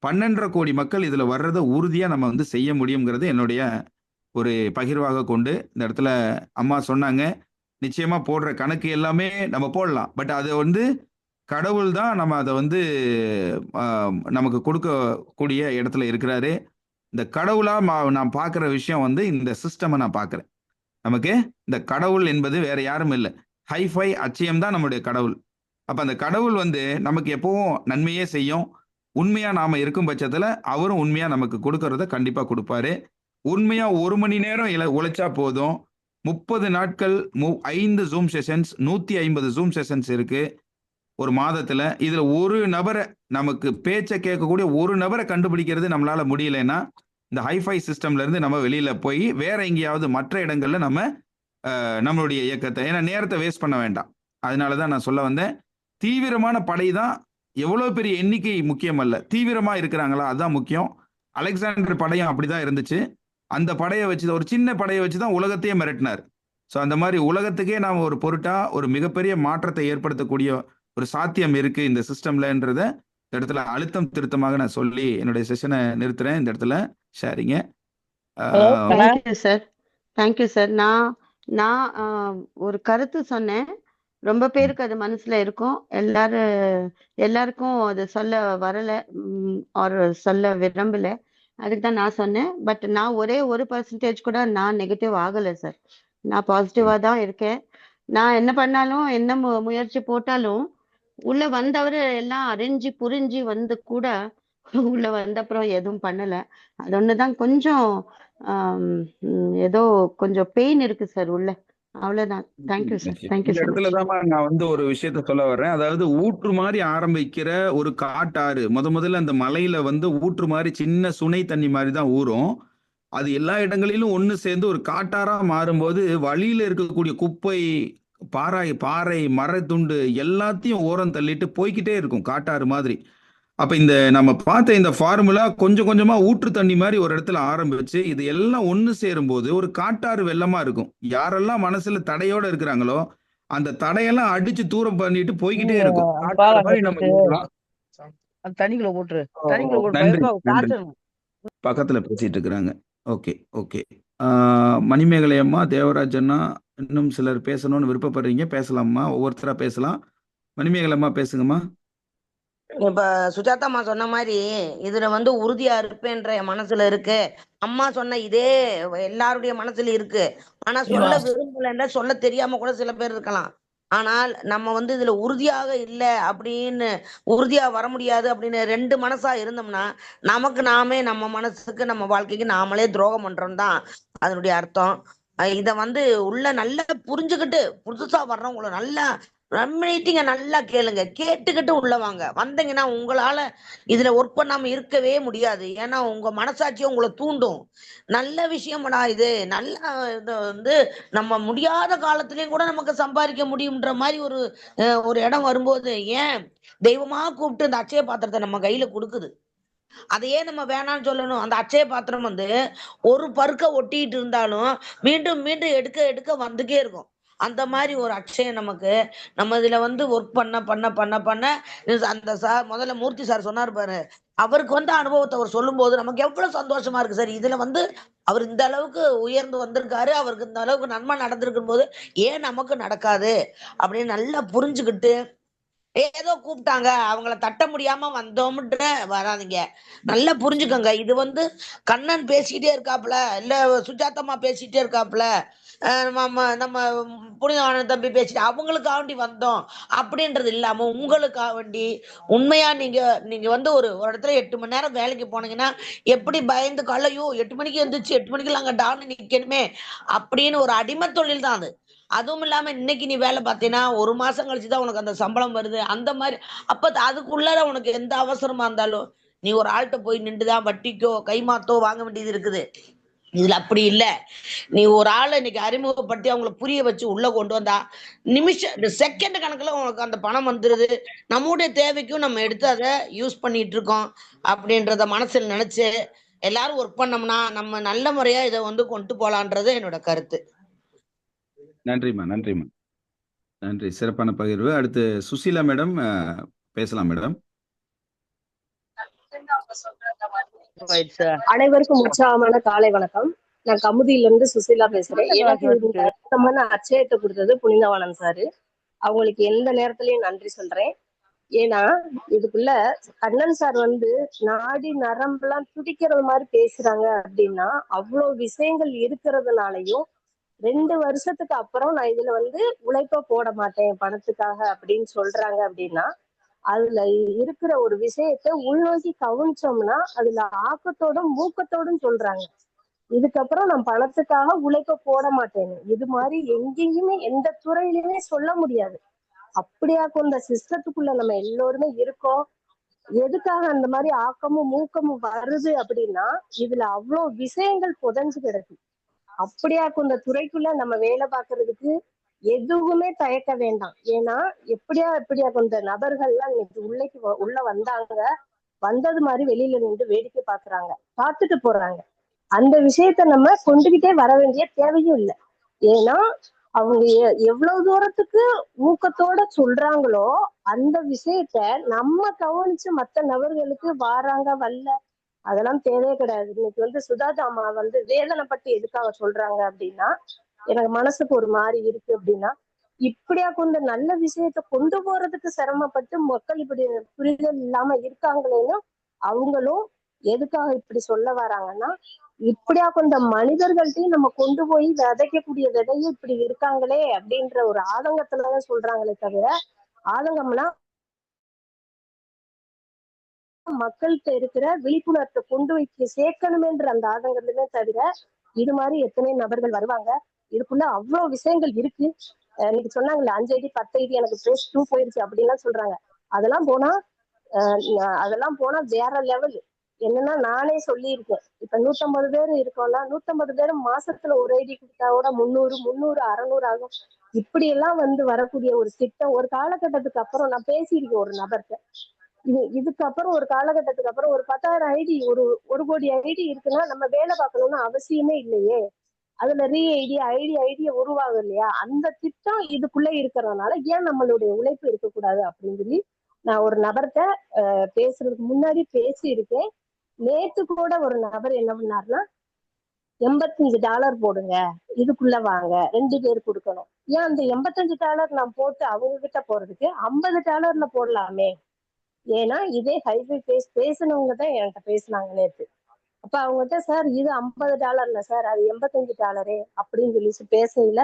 12.5 கோடி மக்கள் இதுல வர்றதை உறுதியா நம்ம வந்து செய்ய முடியுங்கிறது என்னுடைய ஒரு பகிர்வாக கொண்டு இந்த இடத்துல அம்மா சொன்னாங்க. நிச்சயமா போடுற கணக்கு எல்லாமே நம்ம போடலாம். பட் அதை வந்து கடவுள் தான் நம்ம அதை வந்து நமக்கு கொடுக்கக்கூடிய இடத்துல இருக்கிறாரு. இந்த கடவுளா நான் பார்க்குற விஷயம் வந்து இந்த சிஸ்டமை நான் பார்க்குறேன். நமக்கு இந்த கடவுள் என்பது வேற யாரும் இல்லை, ஹைஃபை அச்சயம் தான் நம்முடைய கடவுள். அப்ப அந்த கடவுள் வந்து நமக்கு எப்பவும் நன்மையே செய்யும். உண்மையா நாம இருக்கும் பட்சத்துல அவரும் உண்மையா நமக்கு கொடுக்கறத கண்டிப்பா கொடுப்பாரு. உண்மையா 1 மணி நேரம் உழைச்சா போதும். 30 நாட்கள் 5 ஜூம் செஷன்ஸ், 150 ஜூம் செஷன்ஸ் இருக்கு ஒரு மாதத்துல. இதுல ஒரு நபரை, நமக்கு பேச்ச கேட்கக்கூடிய ஒரு நபரை கண்டுபிடிக்கிறது நம்மளால முடியலைன்னா இந்த ஹைஃபை சிஸ்டம்ல இருந்து நம்ம வெளியில போய் வேற எங்கேயாவது மற்ற இடங்கள்ல நம்ம நம்மளுடைய இயக்கத்தை, ஏன்னா நேரத்தை வேஸ்ட் பண்ண வேண்டாம். அதனாலதான் நான் சொல்ல வந்தேன், தீவிரமான படை தான். எவ்வளவு பெரிய எண்ணிக்கை முக்கியம் அல்ல, தீவிரமா இருக்கிறாங்களா அதுதான் முக்கியம். அலெக்சாண்டர் படையும் அப்படிதான் இருந்துச்சு. அந்த படையை வச்சு, ஒரு சின்ன படையை வச்சுதான் உலகத்தையே மிரட்டினார். ஸோ அந்த மாதிரி உலகத்துக்கே நாம் ஒரு பொருட்டா ஒரு மிகப்பெரிய மாற்றத்தை ஏற்படுத்தக்கூடிய ஒரு சாத்தியம் இருக்கு இந்த சிஸ்டம்லன்றத இந்த இடத்துல அழுத்தம் திருத்தமாக நான் சொல்லி என்னுடைய செஷனை நிறுத்துறேன். இந்த இடத்துல ஷேரிங்க. Thank you sir, thank you sir. நான் ஒரு கருத்து சொன்னேன், ரொம்ப பேருக்கு அது மனசுல இருக்கும். எல்லாருக்கும் அது சொல்ல வரல, ஒரு சொல்ல விரும்பல. அதுக்கு தான் நான் சொன்னேன். பட் நான் ஒரே 1% கூட நான் நெகட்டிவ் ஆகலை சார். நான் பாசிட்டிவா தான் இருக்கேன். நான் என்ன பண்ணாலும், என்ன முயற்சி போட்டாலும், உள்ள வந்தவர் எல்லாம் அறிஞ்சு புரிஞ்சு வந்து கூட உள்ள வந்த அப்புறம் எதுவும் பண்ணல. அது ஒண்ணுதான் கொஞ்சம் ஏதோ கொஞ்சம் பெயின் இருக்கு சார் உள்ள. அவ்வளவுதான். தேங்க்யூ சார், தேங்க்யூ இந்த சார். இடத்துலதான் நான் வந்து ஒரு விஷயத்த சொல்ல வர்றேன். அதாவது ஊற்று மாதிரி ஆரம்பிக்கிற ஒரு காட்டாறு முதல்ல அந்த மலையில வந்து ஊற்று மாதிரி சின்ன சுனை தண்ணி மாதிரி தான் ஊறும். அது எல்லா இடங்களிலும் ஒண்ணு சேர்ந்து ஒரு காட்டாரா மாறும்போது வழியில இருக்கக்கூடிய குப்பை, பாறை, மரத்துண்டு எல்லாத்தையும் ஓரம் தள்ளிட்டு போய்கிட்டே இருக்கும் காட்டாறு மாதிரி. அப்ப இந்த நம்ம பார்த்த இந்த ஃபார்முலா கொஞ்சம் கொஞ்சமா ஊற்று தண்ணி மாதிரி ஒரு இடத்துல ஆரம்பிச்சு இது எல்லாம் ஒண்ணு சேரும் போது ஒரு காட்டாறு வெள்ளமா இருக்கும். யாரெல்லாம் மனசுல தடையோட இருக்கிறாங்களோ அந்த தடையெல்லாம் அடிச்சு தூரம் பண்ணிட்டு போய்கிட்டே இருக்கும். காட்டாறு மாதிரி நம்ம இருக்கலாம். தண்ணிக்குள்ள போட்டுரு, நன்றி நன்றி. பக்கத்துல பேசிட்டு இருக்கிறாங்க. Okay okay. மணிமேகலை அம்மா, தேவராஜ் அண்ணா, இன்னும் சிலர் பேசணும்னு விருப்பப்படுறீங்க, பேசலாம்மா. ஒவ்வொருத்தரா பேசலாம். மணிமேகலை அம்மா பேசுங்கம்மா. இப்ப சுஜாதாம்மா சொன்ன மாதிரி இதுல உறுதியா இருப்பேன்ற என் மனசுல இருக்கு. அம்மா சொன்ன இதே எல்லாருடைய மனசுல இருக்கு. ஆனா சொல்ல விரும்பல, சொல்ல தெரியாம கூட சில பேர் இருக்கலாம். ஆனால் நம்ம இதுல உறுதியாக இல்லை அப்படின்னு, உறுதியா வர முடியாது அப்படின்னு 2 மனசா இருந்தோம்னா நமக்கு நாமே, நம்ம மனசுக்கு, நம்ம வாழ்க்கைக்கு நாமளே துரோகம் பண்றோம் தான் அதனுடைய அர்த்தம். இத உள்ள நல்லா புரிஞ்சுக்கிட்டு புதுசா வர்றவங்கள நல்லா மீட்டிங்க நல்லா கேளுங்க, கேட்டுக்கிட்டு உள்ள வாங்க. வந்தீங்கன்னா உங்களால இதுல ஒர்க் பண்ணாம இருக்கவே முடியாது. ஏன்னா உங்க மனசாட்சியும் உங்களை தூண்டும். நல்ல விஷயம்டா இது, நல்லா இது நம்ம முடியாத காலத்திலயும் கூட நமக்கு சம்பாதிக்க முடியும்ன்ற மாதிரி ஒரு இடம் வரும்போது, ஏன் தெய்வமா கூப்பிட்டு இந்த அட்சய பாத்திரத்தை நம்ம கையில கொடுக்குது. அதையே நம்ம வேணாம்னு சொல்லணும். அந்த அட்சய பாத்திரம் ஒரு பருக்க ஒட்டிட்டு இருந்தாலும் மீண்டும் மீண்டும் எடுக்க எடுக்க வந்துட்டே இருக்கும். அந்த மாதிரி ஒரு அட்சயம் நமக்கு. நம்ம இதுல ஒர்க் பண்ண அந்த சார் முதல்ல மூர்த்தி சார் சொன்னார் பாரு, அவருக்கு அனுபவத்தை அவர் சொல்லும் போது நமக்கு எவ்வளவு சந்தோஷமா இருக்கு சார். இதுல அவர் இந்த அளவுக்கு உயர்ந்து வந்திருக்காரு, அவருக்கு இந்த அளவுக்கு நன்மை நடந்திருக்கும் போது ஏன் நமக்கு நடக்காது அப்படின்னு நல்லா புரிஞ்சுக்கிட்டு, ஏதோ கூப்பிட்டாங்க அவங்கள தட்ட முடியாம வந்தோம்னு வராதிங்க. நல்லா புரிஞ்சுக்கோங்க. இது கண்ணன் பேசிக்கிட்டே இருக்காப்புல, இல்ல சுஜாதம்மா பேசிட்டே இருக்காப்புல, நம்ம புனிதவான தம்பி பேசிட்டு அவங்களுக்காக வேண்டி வந்தோம் அப்படின்றது இல்லாம உங்களுக்காக வேண்டி உண்மையா நீங்க ஒரு இடத்துல 8 மணி நேரம் வேலைக்கு போனீங்கன்னா எப்படி பயந்து கலையோ 8 மணிக்கு எழுந்திரிச்சு 8 மணிக்கு அங்க டான்னு நிக்கணுமே அப்படின்னு ஒரு அடிமை தொழில் தான் அது. அதுவும் இல்லாம இன்னைக்கு நீ வேலை பார்த்தீங்கன்னா 1 மாசம் கழிச்சுதான் உனக்கு அந்த சம்பளம் வருது. அந்த மாதிரி அப்ப அதுக்குள்ளார உனக்கு எந்த அவசரமா இருந்தாலும் நீ ஒரு ஆள்கிட்ட போய் நின்றுதான் வட்டிக்கோ கைமாத்தோ வாங்க வேண்டியது இருக்குது. இதுல அப்படி இல்ல. நீ ஒரு ஆளை இன்னைக்கு அறிமுகப்படுத்தி அவங்கள புரிய வச்சு உள்ள கொண்டு வந்தா செகண்ட் கணக்குல உனக்கு அந்த பணம் வந்துருது. நம்முடைய தேவைக்கும் நம்ம எடுத்து அதை யூஸ் பண்ணிட்டு இருக்கோம் அப்படின்றத மனசுல நினைச்சு எல்லாரும் ஒர்க் பண்ணோம்னா நம்ம நல்ல முறையா இதை கொண்டு போலான்றது என்னோட கருத்து. நன்றிம்மா நன்றிம்மா நன்றி. சிறப்பான பகிர்வு. அடுத்து சுசீலா மேடம் பேசலாம் மேடம். அனைவருக்கும் உற்சாகமான காலை வணக்கம். நான் கமுதியிலிருந்து சுசீலா பேசுறேன். எனக்கு இந்த அற்புதமான அட்சயத்தை கொடுத்தது புனிதவானன் சாரு. அவங்களுக்கு எந்த நேரத்திலயும் நன்றி சொல்றேன். ஏன்னா இதுக்குள்ள கண்ணன் சார் வந்து நாடி நரம்பெல்லாம் துடிக்கிறது மாதிரி பேசுறாங்க அப்படின்னா அவ்வளவு விஷயங்கள் இருக்கிறதுனாலயும் 2 வருஷத்துக்கு அப்புறம் நான் இதுல வந்து உழைப்ப போட மாட்டேன் பணத்துக்காக அப்படின்னு சொல்றாங்க அப்படின்னா அதுல இருக்கிற ஒரு விஷயத்த உள்நோக்கி கவனிச்சோம்னா அதுல ஆக்கத்தோடும் ஊக்கத்தோடும் சொல்றாங்க. இதுக்கப்புறம் நான் பணத்துக்காக உழைப்ப போட மாட்டேன்னு இது மாதிரி எங்கேயுமே எந்த துறையிலுமே சொல்ல முடியாது. அப்படியா கொண்ட சிஸ்டத்துக்குள்ள நம்ம எல்லோருமே இருக்கோம். எதுக்காக அந்த மாதிரி ஆக்கமும் ஊக்கமும் வருது அப்படின்னா இதுல அவ்வளவு விஷயங்கள் புதைஞ்சு கிடக்கு. அப்படியா கொண்ட துறைக்குள்ள நம்ம வேலை பார்க்கறதுக்கு எதுவுமே தயக்க வேண்டாம். ஏன்னா எப்படியா கொண்ட நபர்கள்லாம் இன்னைக்கு உள்ள வந்தாங்க. வந்தது மாதிரி வெளியில நின்று வேடிக்கை பாக்குறாங்க, பார்த்துட்டு போறாங்க. அந்த விஷயத்த நம்ம கொண்டுகிட்டே வர வேண்டிய தேவையும் இல்லை. ஏன்னா அவங்க எவ்வளவு தூரத்துக்கு ஊக்கத்தோட சொல்றாங்களோ அந்த விஷயத்த நம்ம கவனிச்சு மத்த நபர்களுக்கு வாராங்க வரல அதெல்லாம் தேவையே கிடையாது. இன்னைக்கு வந்து சுஜாதா அம்மா வந்து வேதனைப்பட்டு எதுக்காக சொல்றாங்க அப்படின்னா எனக்கு மனசுக்கு ஒரு மாதிரி இருக்கு அப்படின்னா இப்படியா கொண்ட நல்ல விஷயத்த கொண்டு போறதுக்கு சிரமப்பட்டு மக்கள் இப்படி புரிதல் இல்லாம இருக்காங்களேன்னு அவங்களும் எதுக்காக இப்படி சொல்ல வராங்கன்னா இப்படியா கொண்ட மனிதர்கள்ட்டையும் நம்ம கொண்டு போய் விதைக்கக்கூடிய விதையும் இப்படி இருக்காங்களே அப்படின்ற ஒரு ஆதங்கத்துலதான் சொல்றாங்களே தவிர ஆதங்கம்னா மக்கள்கிட்ட இருக்கிற விழிப்புணர்வை கொண்டு வைக்க சேர்க்கணுமேன்ற அந்த ஆதங்கத்துலமே தவிர இது மாதிரி எத்தனை நபர்கள் வருவாங்க. இதுக்குள்ள அவ்வளவு விஷயங்கள் இருக்கு. இன்னைக்கு சொன்னாங்கல்ல 5 ஐடி 10 ஐடி எனக்கு பேஸ் 2 போயிருச்சு அப்படின்லாம் சொல்றாங்க. அதெல்லாம் போனா வேற லெவல். என்னன்னா நானே சொல்லியிருக்கேன். இப்ப 150 பேர் இருக்கோம்னா 150 பேர் மாசத்துல ஒரு ஐடி கொடுத்தா கூட 300 600 ஆகும். இப்படி எல்லாம் வந்து வரக்கூடிய ஒரு திட்டம் ஒரு காலகட்டத்துக்கு அப்புறம் நான் பேசியிருக்கேன் ஒரு நபர்கிட்ட. இதுக்கப்புறம் ஒரு காலகட்டத்துக்கு அப்புறம் ஒரு 10,000 ஐடி ஒரு கோடி ஐடி இருக்குன்னா நம்ம வேலை பார்க்கணும்னு அவசியமே இல்லையே. அதுல ஐடியா உருவாகும் இல்லையா. அந்த திட்டம் இதுக்குள்ள இருக்கிறதுனால ஏன் நம்மளுடைய உழைப்பு இருக்கக்கூடாது அப்படின்னு சொல்லி நான் ஒரு நபர்கிட்ட பேசுறதுக்கு முன்னாடி பேசி இருக்கேன். நேத்து கூட ஒரு நபர் என்ன பண்ணாருன்னா $85 போடுங்க, இதுக்குள்ள வாங்க, 2 பேர் கொடுக்கணும். ஏன் அந்த $85 நான் போட்டு அவங்க கிட்ட போறதுக்கு $50 போடலாமே. ஏன்னா இதே ஹைஃபை பேசினவங்க தான் என்கிட்ட பேசினாங்க நேத்து. அப்ப அவங்ககிட்ட சார் இது $50 சார் அது $85 அப்படின்னு சொல்லி பேசல.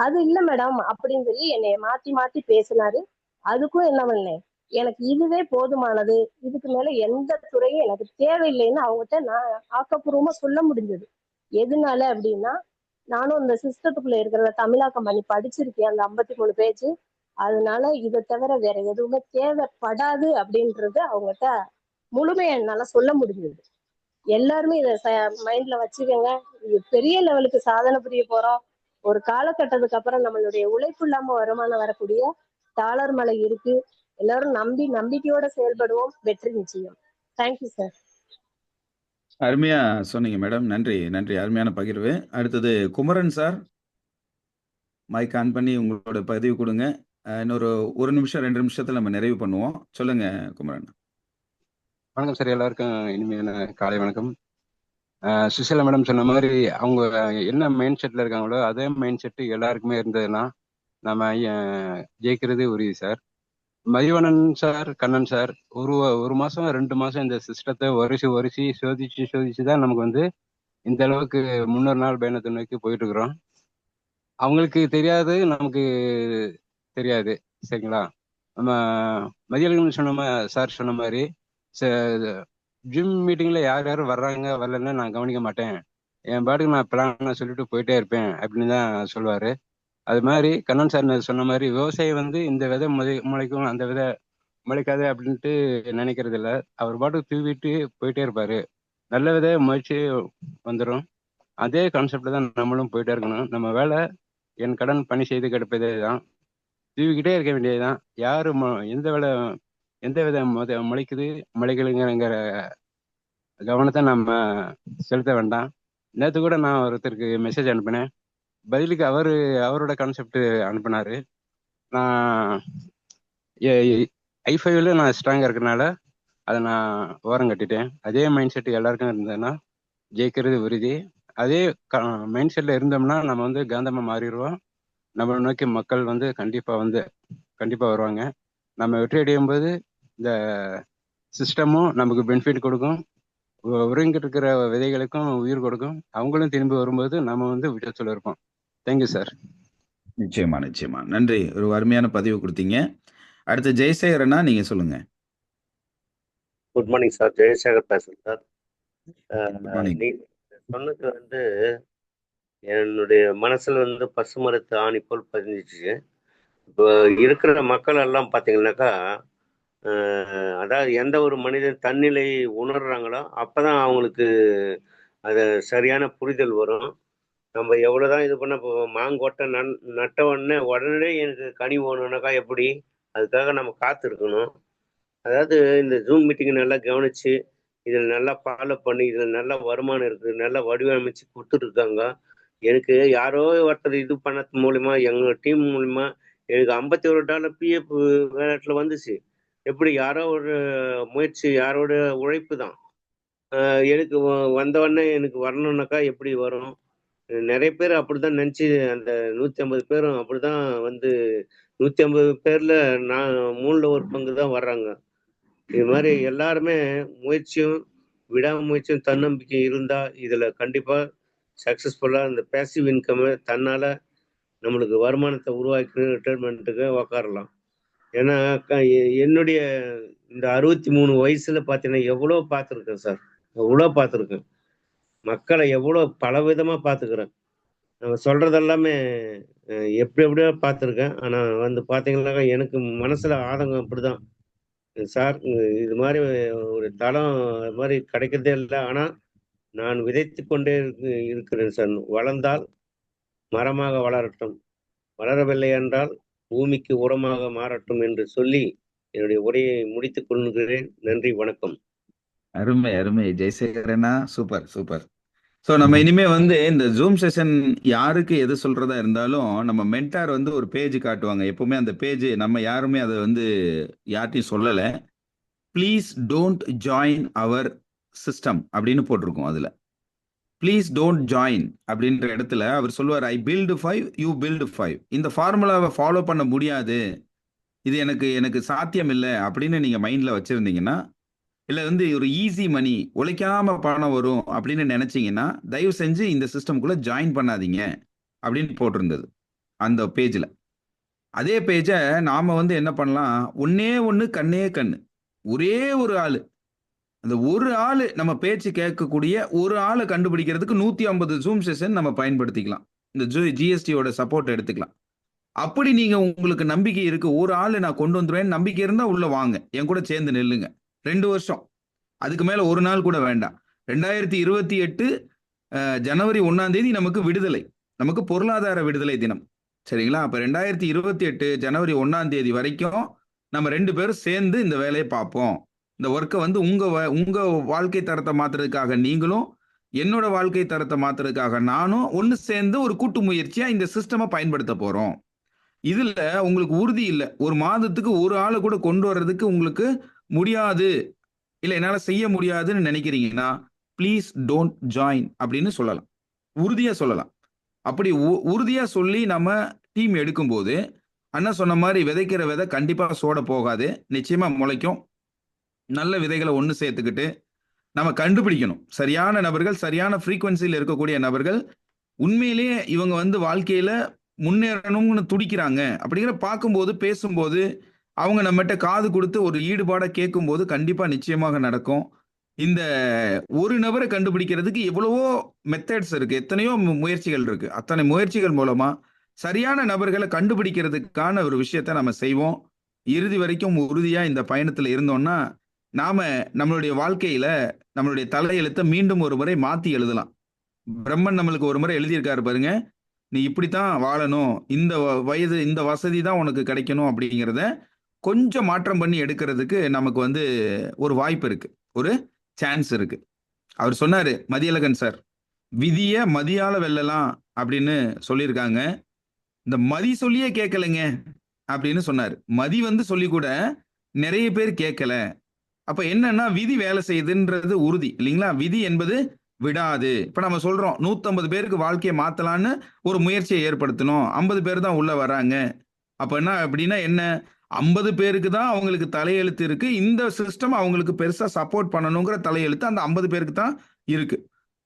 அது இல்ல மேடம் அப்படின்னு சொல்லி என்னைய மாத்தி பேசினாரு. அதுக்கும் என்ன பண்ணேன், எனக்கு இதுவே போதுமானது, இதுக்கு மேல எந்த துறையும் எனக்கு தேவையில்லைன்னு அவங்ககிட்ட நான் ஆக்கப்பூர்வமா சொல்ல முடிஞ்சது. எதனால அப்படின்னா நானும் இந்த சிஸ்டத்துக்குள்ள இருக்கிற தமிழாக்கம் பண்ணி படிச்சிருக்கேன் அந்த 53 பேஜ். அதனால இதை தவிர வேற எதுவுமே தேவைப்படாது அப்படின்றது அவங்ககிட்ட முழுமையா என்னால சொல்ல முடிஞ்சது. எல்லாருமே இதை மைண்ட்ல வச்சுக்கோங்க. இது பெரிய லெவலுக்கு சாதனை புரிய போறோம். ஒரு காலகட்டத்துக்கு அப்புறம் நம்மளுடைய உழைப்பு இல்லாம வருமானம் வரக்கூடிய டாலர் மலை இருக்கு. எல்லாரும் நம்பிக்கையோட செயல்படுவோம். வெற்றி நிச்சயம். Thank you sir. அருமையா சொன்னீங்க மேடம். நன்றி நன்றி, அருமையான பகிர்வு. அடுத்தது குமரன் சார், மைக் ஆன் பண்ணி உங்களோட பதிவு கொடுங்க. இன்னொரு 1 நிமிஷம் 2 நிமிஷத்துல நம்ம நிறைவு பண்ணுவோம். சொல்லுங்க குமரன். வணக்கம் சார், எல்லாருக்கும் இனிமையான காலை வணக்கம். சுசிலா மேடம் சொன்ன மாதிரி அவங்க என்ன மைண்ட் செட்ல இருக்காங்களோ அதே மைண்ட் செட்டு எல்லாருக்குமே இருந்ததுன்னா நம்ம ஜெயிக்கிறது உறுதி சார். மதிவணன் சார், கண்ணன் சார் ஒரு மாசம் 2 மாசம் இந்த சிஸ்டத்தை வரிசை சோதிச்சு தான் நமக்கு வந்து இந்த அளவுக்கு 300 நாள் பயணத்தை நோக்கி போயிட்டு இருக்கிறோம். அவங்களுக்கு தெரியாது, நமக்கு தெரியாது. சரிங்களா? நம்ம மதியழகன் சார் சொன்ன மாதிரி ஜிம் மீட்டிங்ல யார் வர்றாங்க வரலன்னு நான் கவனிக்க மாட்டேன், என் பாட்டுக்கு நான் பிளான் சொல்லிட்டு போயிட்டே இருப்பேன் அப்படின்னு தான் சொல்லுவாரு. அது மாதிரி கண்ணன் சார் சொன்ன மாதிரி விவசாயம் வந்து இந்த விதை முளைக்கும் அந்த விதை முளைக்காது அப்படின்ட்டு நினைக்கிறது இல்லை. அவர் பாட்டுக்கு தூவிட்டு போயிட்டே இருப்பாரு. நல்ல விதை முயற்சி வந்துடும். அதே கான்செப்ட்ல தான் நம்மளும் போயிட்டே இருக்கணும். நம்ம வேலை என் கடன் பணி செய்து கிடப்பதே தான், தூவிக்கிட்டே இருக்க வேண்டியதுதான். யாரு எந்த வித முளைக்குதுங்கிற கவனத்தை நம்ம செலுத்த வேண்டாம். நேற்று கூட நான் ஒருத்தருக்கு மெசேஜ் அனுப்பினேன். பதிலுக்கு அவரோட கான்செப்ட் அனுப்பினாரு. நான் ஐ5ல நான் ஸ்ட்ராங்கா இருக்கிறனால அதை நான் ஓரம் கட்டிட்டேன். அதே மைண்ட் செட் எல்லாருக்கும் இருந்ததுன்னா ஜெயிக்கிறது உறுதி. அதே மைண்ட் செட்ல இருந்தோம்னா நம்ம வந்து காந்தமா மாறிடுவோம். நம்மளை நோக்கி மக்கள் வந்து கண்டிப்பா வருவாங்க. நம்ம வெற்றி அடையும் போது இந்த சிஸ்டமும் நமக்கு பெனிஃபிட் கொடுக்கும், உறங்கிட்டு இருக்கிற விதைகளுக்கும் உயிர் கொடுக்கும். அவங்களும் திரும்பி வரும்போது நம்ம வந்து விஜயத்தில் இருப்போம். Thank you sir. நிச்சயமா நிச்சயமா நன்றி. ஒரு அருமையான பதிவு கொடுத்தீங்க. அடுத்து ஜெயசேகரனா, நீங்க சொல்லுங்க. குட் மார்னிங் சார், ஜெயசேகர் பேசுறேன் சார். Good morning. நீ சொன்னது வந்து என்னுடைய மனசுல வந்து பசுமரத்து ஆணி போல் பதிஞ்சிச்சு. இப்போ இருக்கிற மக்கள் எல்லாம் பார்த்தீங்கன்னாக்கா, அதாவது எந்த ஒரு மனிதன் தன்னிலை உணர்றாங்களோ அப்பதான் அவங்களுக்கு அது சரியான புரிதல் வரும். நம்ம எவ்வளவுதான் இது பண்ண மாங்கொட்டை நட்ட உடனே எனக்கு கனி வேணும்னாக்கா எப்படி? அதுக்காக நம்ம காத்து இருக்கணும். அதாவது இந்த ஜூம் மீட்டிங் நல்லா கவனிச்சு இதில் நல்லா ஃபாலோ பண்ணி இதில் நல்ல வருமானம் இருக்குது, நல்லா வடிவமைச்சு கொடுத்துட்டு இருக்காங்க. எனக்கு யாரோ ஒருத்தர் இது பண்ணது மூலிமா, எங்கள் டீம் மூலிமா எனக்கு $51 பிஎஃப் வேலட்டில் வந்துச்சு. எப்படி? யாரோ ஒரு முயற்சி, யாரோட உழைப்பு தான். எனக்கு வந்தவொடனே எனக்கு வரணும்னாக்கா எப்படி வரும்? நிறைய பேர் அப்படிதான் நினச்சி, அந்த 150 பேரும் அப்படிதான் வந்து 150 பேரில் நான் 3ல் 1 பங்கு தான் வர்றாங்க. இது மாதிரி எல்லாருமே முயற்சியும் விடாமுயற்சியும் தன்னம்பிக்கை இருந்தா இதுல கண்டிப்பா சக்சஸ்ஃபுல்லா இந்த பேசிவ் இன்கம் தன்னால நம்மளுக்கு வருமானத்தை உருவாக்கி ரிட்டைர்மெண்ட்டுக்கு உக்காரலாம். ஏன்னா என்னுடைய இந்த 63 வயசுல பார்த்தீங்கன்னா எவ்வளோ பார்த்துருக்கேன் சார், எவ்வளோ பார்த்துருக்கேன். மக்களை எவ்வளோ பலவிதமா பார்த்துக்கிறேன். நம்ம சொல்றது எல்லாமே எப்படியோ பார்த்துருக்கேன். ஆனா வந்து பார்த்தீங்கன்னாக்கா எனக்கு மனசுல ஆதங்கம் அப்படிதான் சார். இது மாதிரி ஒரு தளம் மாதிரி கிடைக்கிறதே இல்லை. ஆனால் நான் விதைத்து கொண்டே இருக்கிறேன் சார். வளர்ந்தால் மரமாக வளரட்டும், வளரவில்லை என்றால் பூமிக்கு உரமாக மாறட்டும் என்று சொல்லி என்னுடைய உரையை முடித்துக் கொள்கிறேன். நன்றி, வணக்கம். அருமை அருமை ஜெயசேகரனா, சூப்பர் சூப்பர். ஸோ நம்ம இனிமே வந்து இந்த ஜூம் செஷன் யாருக்கு எது சொல்றதா இருந்தாலும் நம்ம மென்டார் வந்து ஒரு பேஜ் காட்டுவாங்க. எப்பவுமே அந்த பேஜ் நம்ம யாருமே அதை வந்து யார்ட்டையும் சொல்லலை. Please don't join our system அப்படின்னு போட்டிருக்கோம். அதில் ப்ளீஸ் டோன்ட் ஜாயின் அப்படின்ற இடத்துல அவர் சொல்லுவார், ஐ பில்டு 5 யூ பில்டு 5. இந்த ஃபார்முலாவை ஃபாலோ பண்ண முடியாது, இது எனக்கு சாத்தியம் இல்லை அப்படின்னு நீங்கள் மைண்டில் வச்சுருந்தீங்கன்னா, இல்லை வந்து ஒரு ஈஸி மணி, உழைக்காம பணம் வரும் அப்படின்னு நினைச்சீங்கன்னா தயவு செஞ்சு இந்த சிஸ்டம்குள்ள ஜாயின் பண்ணாதீங்க அப்படின்னு போட்டிருந்தது அந்த பேஜில். அதே பேஜை நாம வந்து என்ன பண்ணலாம், ஒன்னே ஒன்று கண்ணே கண்ணு, ஒரே ஒரு ஆள், அந்த ஒரு ஆள் நம்ம பேச்சு கேட்கக்கூடிய ஒரு ஆளை கண்டுபிடிக்கிறதுக்கு 150 ஜூம் செஷன் நம்ம பயன்படுத்திக்கலாம். இந்த ஜிஎஸ்டியோட சப்போர்ட் எடுத்துக்கலாம். அப்படி நீங்க உங்களுக்கு நம்பிக்கை இருக்கு, ஒரு ஆள் நான் கொண்டு வந்துருவேன் நம்பிக்கை இருந்தா உள்ள வாங்க, என் கூட சேர்ந்து நெல்லுங்க. 2 வருஷம், அதுக்கு மேல ஒரு நாள் கூட வேண்டாம். 2028 ஜனவரி 1ஆம் தேதி நமக்கு விடுதலை, நமக்கு பொருளாதார விடுதலை தினம், சரிங்களா? அப்ப 2028 ஜனவரி 1ஆம் தேதி வரைக்கும் நம்ம 2 பேரும் சேர்ந்து இந்த வேலையை பார்ப்போம். இந்த ஒர்க்கை வந்து உங்க வாழ்க்கை தரத்தை மாத்துறதுக்காக நீங்களும், என்னோட வாழ்க்கை தரத்தை மாத்துறதுக்காக நானும் ஒன்று சேர்ந்து ஒரு கூட்டு முயற்சியா இந்த சிஸ்டமை பயன்படுத்த போறோம். இதுல உங்களுக்கு உறுதி இல்லை, ஒரு மாதத்துக்கு ஒரு ஆளை கூட கொண்டு வர்றதுக்கு உங்களுக்கு முடியாது, இல்லை என்னால செய்ய முடியாதுன்னு நினைக்கிறீங்கன்னா ப்ளீஸ் டோன்ட் ஜாயின் அப்படின்னு சொல்லலாம், உறுதியா சொல்லலாம். அப்படி உறுதியா சொல்லி நம்ம டீம் எடுக்கும்போது அண்ணா சொன்ன மாதிரி விதைக்கிற விதை கண்டிப்பா சோட போகாது, நிச்சயமா முளைக்கும். நல்ல விதைகளை ஒன்று சேர்த்துக்கிட்டு நம்ம கண்டுபிடிக்கணும் சரியான நபர்கள், சரியான ஃப்ரீக்வன்சியில் இருக்கக்கூடிய நபர்கள், உண்மையிலேயே இவங்க வந்து வாழ்க்கையில முன்னேறணும்னு துடிக்கிறாங்க அப்படிங்கிற பார்க்கும்போது, பேசும்போது, அவங்க நம்மகிட்ட காது கொடுத்து ஒரு ஈடுபாடை கேட்கும்போது கண்டிப்பா நிச்சயமாக நடக்கும். இந்த ஒரு நபரை கண்டுபிடிக்கிறதுக்கு எவ்வளவோ மெத்தட்ஸ் இருக்கு, எத்தனையோ முயற்சிகள் இருக்கு. அத்தனை முயற்சிகள் மூலமா சரியான நபர்களை கண்டுபிடிக்கிறதுக்கான ஒரு விஷயத்த நம்ம செய்வோம். இறுதி வரைக்கும் உறுதியா இந்த பயணத்துல இருந்தோம்னா நாம நம்மளுடைய வாழ்க்கையில நம்மளுடைய தலையெழுத்தை மீண்டும் ஒரு முறை மாத்தி எழுதலாம். பிரம்மன் நம்மளுக்கு ஒரு முறை எழுதியிருக்காரு பாருங்க, நீ இப்படித்தான் வாழணும், இந்த வயது இந்த வசதி தான் உனக்கு கிடைக்கணும் அப்படிங்கிறத கொஞ்சம் மாற்றம் பண்ணி எடுக்கிறதுக்கு நமக்கு வந்து ஒரு வாய்ப்பு இருக்கு, ஒரு சான்ஸ் இருக்கு. அவர் சொன்னாரு மதியழகன் சார், விதிய மதியால வெல்லலாம் அப்படின்னு சொல்லியிருக்காங்க. இந்த மதி சொல்லியே கேட்கலைங்க அப்படின்னு சொன்னாரு. மதி வந்து சொல்லி கூட நிறைய பேர் கேட்கல. அப்ப என்னன்னா விதி வேலை செய்யுதுன்றது உறுதி இல்லைங்களா? விதி என்பது விடாது. இப்ப நம்ம சொல்றோம் 150 பேருக்கு வாழ்க்கையை மாத்தலான்னு ஒரு முயற்சியை ஏற்படுத்தணும், 50 பேர் தான் உள்ள வராங்க. அப்ப என்ன அப்படின்னா என்ன, 50 பேருக்கு தான் அவங்களுக்கு தலையெழுத்து இருக்கு. இந்த சிஸ்டம் அவங்களுக்கு பெருசா சப்போர்ட் பண்ணணுங்கிற தலையெழுத்து அந்த 50 பேருக்கு தான் இருக்கு.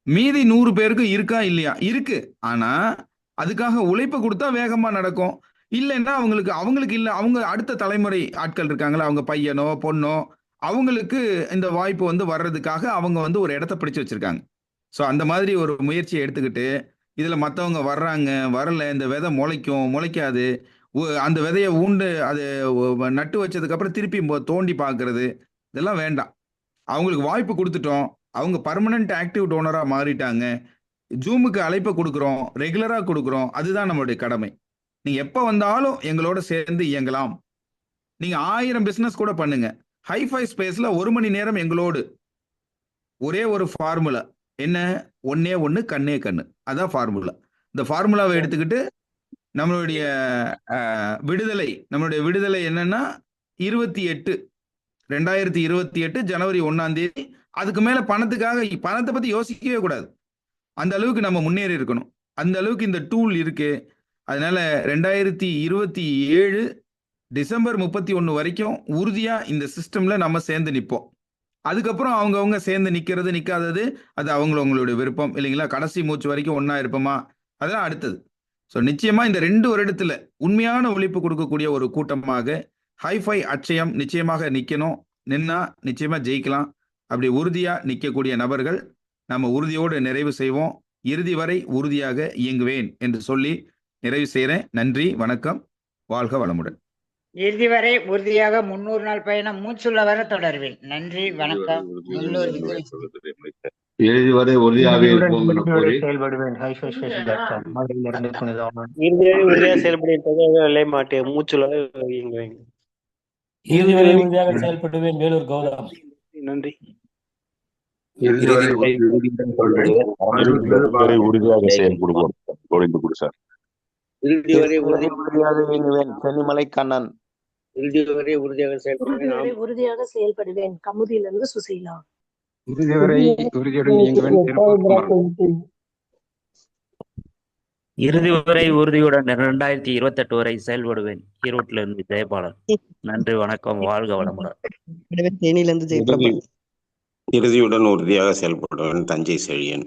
மீதி 100 பேருக்கு இருக்கா இல்லையா? இருக்கு. ஆனா அதுக்காக உழைப்பு கொடுத்தா வேகமா நடக்கும். இல்லைன்னா அவங்களுக்கு இல்ல, அவங்க அடுத்த தலைமுறை ஆட்கள் இருக்காங்களா, அவங்க பையனோ பொண்ணோ, அவங்களுக்கு இந்த வாய்ப்பு வந்து வர்றதுக்காக அவங்க வந்து ஒரு இடத்த பிடிச்சு வச்சிருக்காங்க. ஸோ அந்த மாதிரி ஒரு முயற்சியை எடுத்துக்கிட்டு இதுல மற்றவங்க வர்றாங்க வரல, இந்த விதை முளைக்கும் முளைக்காது, அந்த விதையை அது நட்டு வச்சதுக்கு அப்புறம் திருப்பி தோண்டி பார்க்கறது இதெல்லாம் வேண்டாம். அவங்களுக்கு வாய்ப்பு கொடுத்துட்டோம், அவங்க பர்மனன்ட் ஆக்டிவ் டோனரா மாறிட்டாங்க. ஜூமுக்கு அழைப்பை கொடுக்குறோம், ரெகுலரா கொடுக்குறோம், அதுதான் நம்மளுடைய கடமை. நீங்க எப்ப வந்தாலும் எங்களோட சேர்ந்து இயங்கலாம். நீங்க 1000 பிசினஸ் கூட பண்ணுங்க. ஹைஃபை ஸ்பேஸ்ல 1 மணி நேரம் எங்களோடு. ஒரே ஒரு ஃபார்முலா என்ன? ஒன்னே ஒண்ணு கண்ணே கண்ணு. அதான் ஃபார்முலா. இந்த ஃபார்முலாவை எடுத்துக்கிட்டு நம்மளுடைய விடுதலை என்னன்னா 2028 ஜனவரி 1ஆம் தேதி. அதுக்கு மேல பணத்தை பத்தி யோசிக்கவே கூடாது. அந்த அளவுக்கு நம்ம முன்னேறி இருக்கணும். அந்த அளவுக்கு இந்த டூல் இருக்கு. அதனால 2027 டிசம்பர் 31 வரைக்கும் உறுதியா இந்த சிஸ்டம்ல நம்ம சேர்ந்து நிற்போம். அதுக்கப்புறம் அவங்கவுங்க சேர்ந்து நிக்கிறது நிக்காதது அது அவங்களுடைய விருப்பம் இல்லைங்களா? கடைசி மூச்சு வரைக்கும் ஒன்னா இருப்போமா, அதெல்லாம் அடுத்தது. ஸோ நிச்சயமா இந்த 2 வருடத்துல உண்மையான உழைப்பு கொடுக்கக்கூடிய ஒரு கூட்டமாக ஹைஃபை அட்சயம் நிச்சயமாக நிக்கணும். நின்னா நிச்சயமா ஜெயிக்கலாம். அப்படி உறுதியா நிற்கக்கூடிய நபர்கள் நம்ம உறுதியோடு நிறைவு செய்வோம். இறுதி வரை உறுதியாக இயங்குவேன் என்று சொல்லி நிறைவு செய்கிறேன். நன்றி, வணக்கம், வாழ்க வளமுடன். இறுதி வரை உறுதியாக 300 நாள் பயணம் மூச்சுள்ள வர தொடர்வேன். நன்றி, வணக்கம். இறுதி வரை உறுதியாக இருப்போம் என்று கூறி செயல்படுவேன். ஹைஃபை ஸ்பேஷல்.com மதுரையிலிருந்து புனிதவாணன். இறுதி வரை உறுதியாக செயல்படுவேன். மாட்டேன் மூச்சுல இயங்குவேன். இறுதி வரை உறுதியாக செயல்படுவேன். வேலூர் கௌதம். நன்றி. இறுதி வரை உறுதியாக செயல்படுவோம். சார் இறுதி வரை உறுதியாக இயங்குவேன். சென்னிமலை கண்ணன். இறுதி வரை உறுதியாக செயல்படுவேன். கமுதியிலிருந்து சுசீலா. இறுதி வரை உறுதியுடன் இயங்குவேன். இறுதி வரை உறுதியுடன் 2028 வரை செயல்படுவேன். ஈரோட்டில இருந்து ஜெயபாலன். நன்றி, வணக்கம், வாழ்க வளமுடன். தேனியிலிருந்து ஜெயபிரபா. இறுதியுடன் உறுதியாக செயல்படுவேன். தஞ்சை செழியன்.